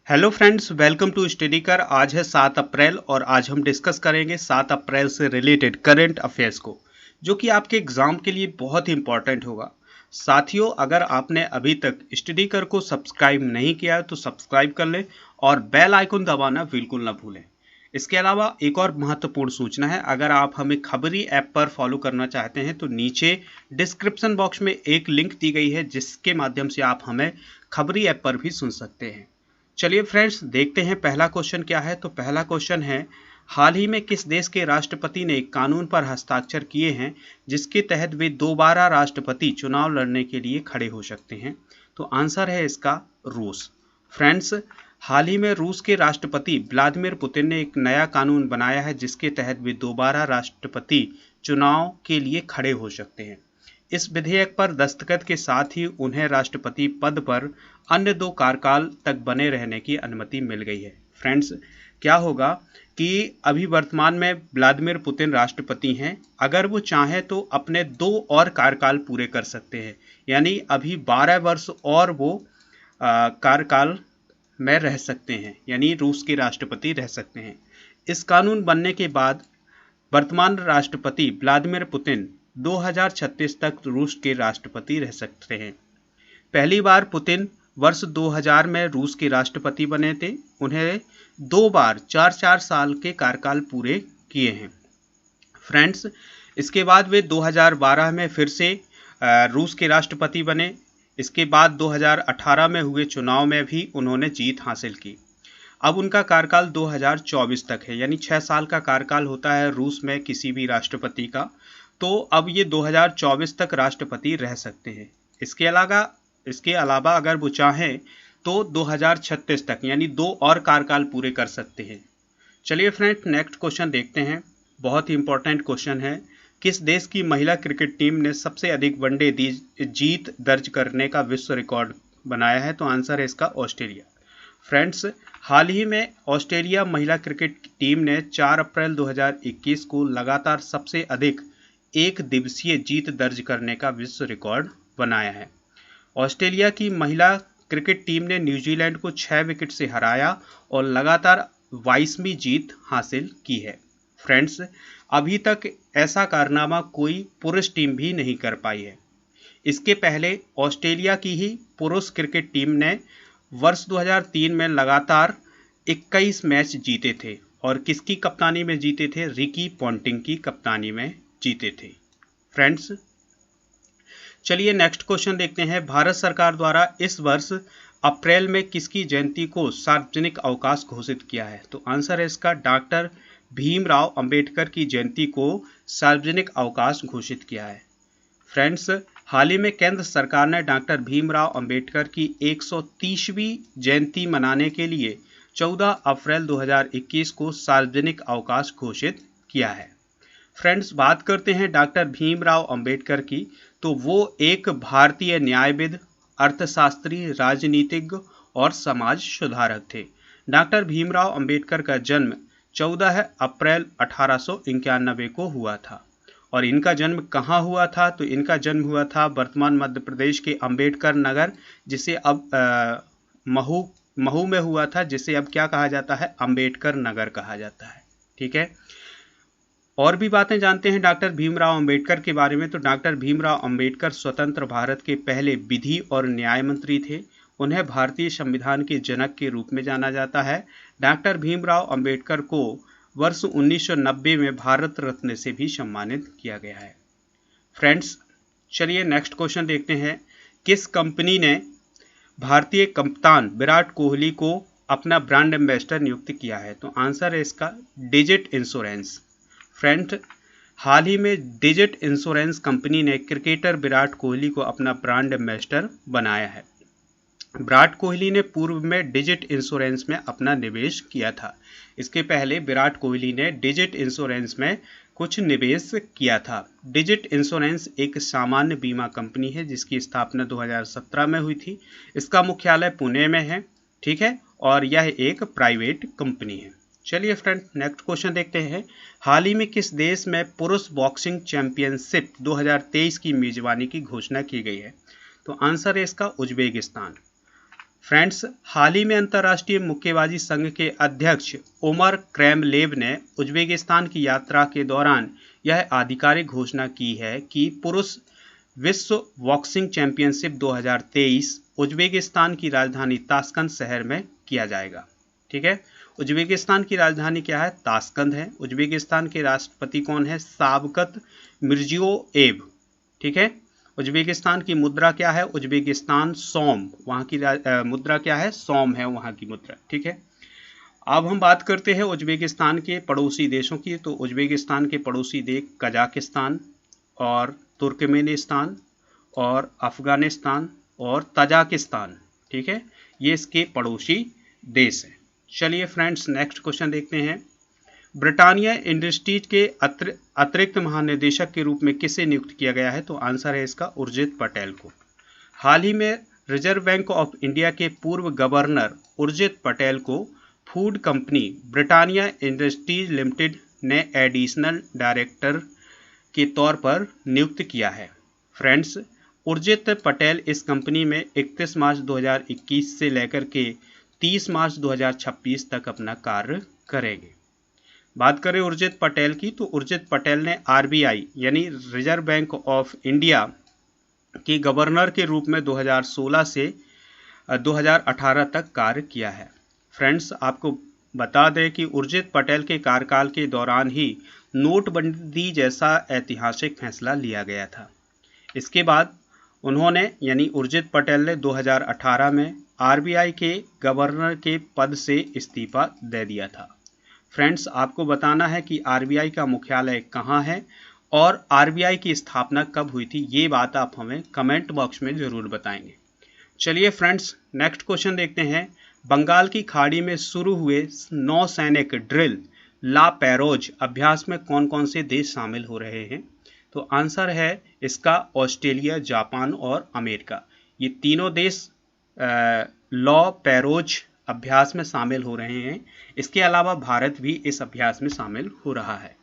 Hello friends, welcome to study कर। आज है 7 अप्रैल और आज हम डिस्कस करेंगे 7 अप्रैल से रिलेटेड करंट अफेयर्स को, जो कि आपके एग्जाम के लिए बहुत ही इंपॉर्टेंट होगा। साथियों, अगर आपने अभी तक स्टडी कर को सब्सक्राइब नहीं किया है तो सब्सक्राइब कर लें और बेल आइकन दबाना बिल्कुल ना भूलें। इसके अलावा एक और महत्वपूर्ण सूचना है, अगर आप हमें खबरी ऐप पर फॉलो करना चाहते हैं तो नीचे डिस्क्रिप्शन बॉक्स में एक लिंक दी गई है जिसके माध्यम से आप हमें खबरी ऐप पर भी सुन सकते हैं। चलिए फ्रेंड्स, देखते हैं पहला क्वेश्चन क्या है। तो पहला क्वेश्चन है, हाल ही में किस देश के राष्ट्रपति ने एक कानून पर हस्ताक्षर किए हैं जिसके तहत वे दोबारा राष्ट्रपति चुनाव लड़ने के लिए खड़े हो सकते हैं? तो आंसर है इसका रूस। फ्रेंड्स, हाल ही में रूस के राष्ट्रपति व्लादिमीर पुतिन ने एक नया कानून बनाया है जिसके तहत वे दोबारा राष्ट्रपति चुनाव के लिए खड़े हो सकते हैं। इस विधेयक पर दस्तखत के साथ ही उन्हें राष्ट्रपति पद पर अन्य 2 कार्यकाल तक बने रहने की अनुमति मिल गई है। फ्रेंड्स, क्या होगा कि अभी वर्तमान में व्लादिमीर पुतिन राष्ट्रपति हैं, अगर वो चाहें तो अपने 2 और कार्यकाल पूरे कर सकते हैं, यानी अभी 12 वर्ष और वो कार्यकाल में रह सकते हैं, यानी रूस के राष्ट्रपति रह सकते हैं। इस कानून बनने के बाद वर्तमान राष्ट्रपति व्लादिमीर पुतिन 2036 तक रूस के राष्ट्रपति रह सकते हैं। पहली बार पुतिन वर्ष 2000 में रूस के राष्ट्रपति बने थे। उन्हें 2 बार 4-4 साल के कार्यकाल पूरे किए हैं। फ्रेंड्स, इसके बाद वे 2012 में फिर से रूस के राष्ट्रपति बने। इसके बाद 2018 में हुए चुनाव में भी उन्होंने जीत हासिल की। अब उनका कार्यकाल 2024 तक है, यानी 6 साल का कार्यकाल होता है रूस में किसी भी राष्ट्रपति का। तो अब ये 2024 तक राष्ट्रपति रह सकते हैं। इसके अलावा अगर वो चाहें तो 2036 तक, यानी 2 और कार्यकाल पूरे कर सकते हैं। चलिए फ्रेंड, नेक्स्ट क्वेश्चन देखते हैं। बहुत ही इंपॉर्टेंट क्वेश्चन है, किस देश की महिला क्रिकेट टीम ने सबसे अधिक वनडे जीत दर्ज करने का विश्व रिकॉर्ड बनाया है? तो आंसर है इसका ऑस्ट्रेलिया। फ्रेंड्स, हाल ही में ऑस्ट्रेलिया महिला क्रिकेट टीम ने 4 अप्रैल 2021 को लगातार सबसे अधिक एक दिवसीय जीत दर्ज करने का विश्व रिकॉर्ड बनाया है। ऑस्ट्रेलिया की महिला क्रिकेट टीम ने न्यूजीलैंड को 6 विकेट से हराया और लगातार 22वीं जीत हासिल की है। फ्रेंड्स, अभी तक ऐसा कारनामा कोई पुरुष टीम भी नहीं कर पाई है। इसके पहले ऑस्ट्रेलिया की ही पुरुष क्रिकेट टीम ने वर्ष 2003 में लगातार 21 मैच जीते थे और किसकी कप्तानी में जीते थे? रिकी पॉन्टिंग की कप्तानी में जीते थे। फ्रेंड्स, चलिए नेक्स्ट क्वेश्चन देखते हैं। भारत सरकार द्वारा इस वर्ष अप्रैल में किसकी जयंती को सार्वजनिक अवकाश घोषित किया है? तो आंसर है इसका डॉक्टर भीमराव अंबेडकर की जयंती को सार्वजनिक अवकाश घोषित किया है। फ्रेंड्स, हाल ही में केंद्र सरकार ने डॉक्टर भीमराव अंबेडकर की 130वीं जयंती मनाने के लिए 14 अप्रैल 2021 को सार्वजनिक अवकाश घोषित किया है। फ्रेंड्स, बात करते हैं डॉक्टर भीमराव अंबेडकर की, तो वो एक भारतीय न्यायविद, अर्थशास्त्री, राजनीतिज्ञ और समाज सुधारक थे। डॉक्टर भीमराव अंबेडकर का जन्म 14 अप्रैल 1891 को हुआ था। और इनका जन्म कहाँ हुआ था? तो इनका जन्म हुआ था वर्तमान मध्य प्रदेश के अंबेडकर नगर, जिसे अब महू में हुआ था, जिसे अब क्या कहा जाता है? अंबेडकर नगर कहा जाता है। ठीक है, और भी बातें जानते हैं डॉक्टर भीमराव अंबेडकर के बारे में। तो डॉक्टर भीमराव अंबेडकर स्वतंत्र भारत के पहले विधि और न्याय मंत्री थे। उन्हें भारतीय संविधान के जनक के रूप में जाना जाता है। डॉक्टर भीमराव अंबेडकर को वर्ष 1990 में भारत रत्न से भी सम्मानित किया गया है। फ्रेंड्स, चलिए नेक्स्ट क्वेश्चन देखते हैं। किस कंपनी ने भारतीय कप्तान विराट कोहली को अपना ब्रांड एम्बेसडर नियुक्त किया है? तो आंसर है इसका डिजिट इंश्योरेंस। फ्रेंड, हाल ही में डिजिट इंश्योरेंस कंपनी ने क्रिकेटर विराट कोहली को अपना ब्रांड एम्बेसडर बनाया है। विराट कोहली ने पूर्व में डिजिट इंश्योरेंस में अपना निवेश किया था। इसके पहले विराट कोहली ने डिजिट इंश्योरेंस में कुछ निवेश किया था। डिजिट इंश्योरेंस एक सामान्य बीमा कंपनी है जिसकी स्थापना 2017 में हुई थी। इसका मुख्यालय पुणे में है। ठीक है, और यह एक प्राइवेट कंपनी है। चलिए फ्रेंड, नेक्स्ट क्वेश्चन देखते हैं। हाल ही में किस देश में पुरुष बॉक्सिंग चैंपियनशिप 2023 की मेजबानी की घोषणा की गई है? तो आंसर है इसका उज्बेकिस्तान। फ्रेंड्स, हाल ही में अंतर्राष्ट्रीय मुक्केबाजी संघ के अध्यक्ष उमर क्रेमलेव ने उज्बेकिस्तान की यात्रा के दौरान यह आधिकारिक घोषणा की है कि पुरुष विश्व बॉक्सिंग चैंपियनशिप 2023 उज्बेकिस्तान की राजधानी ताशकंद शहर में किया जाएगा। ठीक है, उज्बेकिस्तान की राजधानी क्या है? ताशकंद है। उज्बेकिस्तान के राष्ट्रपति कौन है? Shavkat Mirziyoyev. ठीक है, उज्बेकिस्तान की मुद्रा क्या है? उज्बेकिस्तान सौम, वहाँ की मुद्रा क्या है? सौम है वहाँ की मुद्रा। ठीक है, अब हम बात करते हैं उज्बेकिस्तान के पड़ोसी देशों की। तो उज्बेकिस्तान के पड़ोसी देश कजाकिस्तान और तुर्कमेनिस्तान और अफगानिस्तान और तजाकिस्तान। ठीक है, ये इसके पड़ोसी देश हैं। चलिए फ्रेंड्स, नेक्स्ट क्वेश्चन देखते हैं। ब्रिटानिया इंडस्ट्रीज के अतिरिक्त महानिदेशक के रूप में किसे नियुक्त किया गया है? तो आंसर है इसका उर्जित पटेल को। हाल ही में रिजर्व बैंक ऑफ इंडिया के पूर्व गवर्नर उर्जित पटेल को food company Britannia industries limited ने एडिशनल डायरेक्टर के तौर पर नियुक्त किया है। फ्रेंड्स, उर्जित पटेल इस कंपनी में 31 मार्च 2021 से लेकर के 30 मार्च 2026 तक अपना कार्य करेंगे। बात करें उर्जित पटेल की, तो उर्जित पटेल ने आरबीआई यानी रिजर्व बैंक ऑफ इंडिया के गवर्नर के रूप में 2016 से 2018 तक कार्य किया है। फ्रेंड्स, आपको बता दें कि उर्जित पटेल के कार्यकाल के दौरान ही नोटबंदी जैसा ऐतिहासिक फैसला लिया गया था। इसके बाद उन्होंने यानी उर्जित पटेल ने 2018 में आरबीआई के गवर्नर के पद से इस्तीफा दे दिया था। फ्रेंड्स, आपको बताना है कि आरबीआई का मुख्यालय कहाँ है और आरबीआई की स्थापना कब हुई थी, ये बात आप हमें कमेंट बॉक्स में ज़रूर बताएंगे। चलिए फ्रेंड्स, नेक्स्ट क्वेश्चन देखते हैं। बंगाल की खाड़ी में शुरू हुए नौसैनिक ड्रिल ला पैरोज अभ्यास में कौन कौन से देश शामिल हो रहे हैं? तो आंसर है इसका ऑस्ट्रेलिया, जापान और अमेरिका। ये तीनों देश लॉ पैरोज अभ्यास में शामिल हो रहे हैं। इसके अलावा भारत भी इस अभ्यास में शामिल हो रहा है।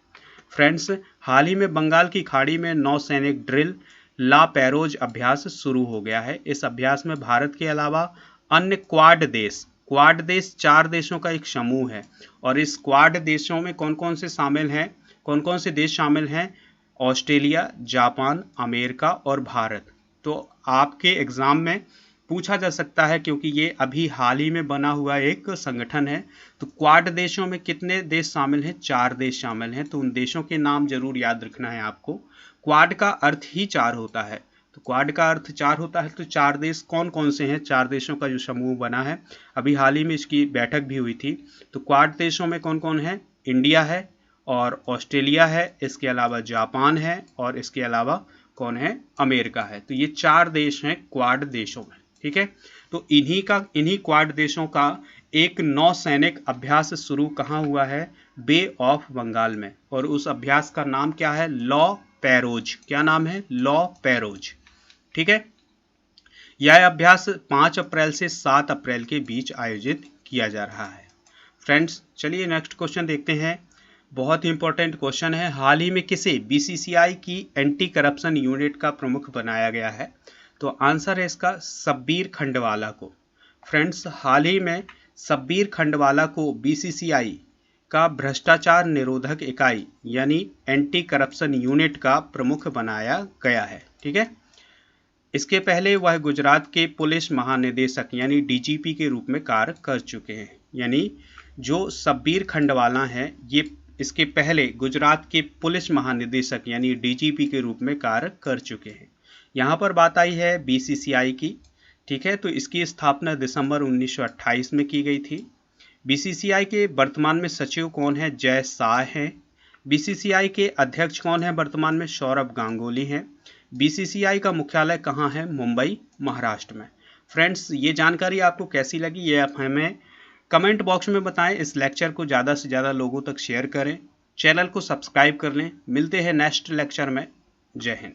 फ्रेंड्स, हाल ही में बंगाल की खाड़ी में नौसैनिक ड्रिल ला पैरोज अभ्यास शुरू हो गया है। इस अभ्यास में भारत के अलावा अन्य क्वाड देश 4 देशों का एक समूह है और इस क्वाड देशों में कौन कौन से शामिल हैं? कौन कौन से देश शामिल हैं? ऑस्ट्रेलिया, जापान, अमेरिका और भारत। तो आपके एग्ज़ाम में पूछा जा सकता है, क्योंकि ये अभी हाल ही में बना हुआ एक संगठन है। तो क्वाड देशों में कितने देश शामिल हैं? 4 देश शामिल हैं। तो उन देशों के नाम जरूर याद रखना है आपको। क्वाड का अर्थ ही 4 होता है, तो क्वाड का अर्थ 4 होता है। तो 4 देश कौन कौन से हैं? 4 देशों का जो समूह बना है, अभी हाल ही में इसकी बैठक भी हुई थी। तो क्वाड देशों में कौन कौन है? इंडिया है और ऑस्ट्रेलिया है, इसके अलावा जापान है और इसके अलावा कौन है? अमेरिका है। तो ये 4 देश हैं क्वाड देशों में। ठीक है, तो इन्हीं क्वाड देशों का एक नौसैनिक अभ्यास शुरू कहाँ हुआ है? बे ऑफ बंगाल में। और उस अभ्यास का नाम क्या है? लॉ पैरोज। क्या नाम है? लॉ पैरोज। ठीक है, यह अभ्यास 5 अप्रैल से 7 अप्रैल के बीच आयोजित किया जा रहा है। फ्रेंड्स, चलिए नेक्स्ट क्वेश्चन देखते हैं। बहुत ही इंपॉर्टेंट क्वेश्चन है। हाल ही में किसे बीसीसीआई की एंटी करप्शन यूनिट का प्रमुख बनाया गया है? तो आंसर है इसका शब्बीर खंडवाला को। फ्रेंड्स, हाल ही में शब्बीर खंडवाला को बीसीसीआई का भ्रष्टाचार निरोधक इकाई यानी एंटी करप्शन यूनिट का प्रमुख बनाया गया है। ठीक है, इसके पहले वह गुजरात के पुलिस महानिदेशक यानी डीजीपी के रूप में कार्य कर चुके हैं। यानी जो शब्बीर खंडवाला हैं, ये इसके पहले गुजरात के पुलिस महानिदेशक यानी डीजीपी के रूप में कार्य कर चुके हैं। यहाँ पर बात आई है बीसीसीआई की। ठीक है, तो इसकी स्थापना दिसंबर 1928 में की गई थी। बीसीसीआई के वर्तमान में सचिव कौन है? जय शाह हैं। बीसीसीआई के अध्यक्ष कौन है वर्तमान में? सौरभ गांगुली हैं। बीसीसीआई का मुख्यालय कहाँ है? मुंबई, महाराष्ट्र में। फ्रेंड्स, ये जानकारी आपको कैसी लगी, ये आप हमें कमेंट बॉक्स में बताएं। इस लेक्चर को ज़्यादा से ज़्यादा लोगों तक शेयर करें, चैनल को सब्सक्राइब कर लें। मिलते हैं नेक्स्ट लेक्चर में। जय हिंद।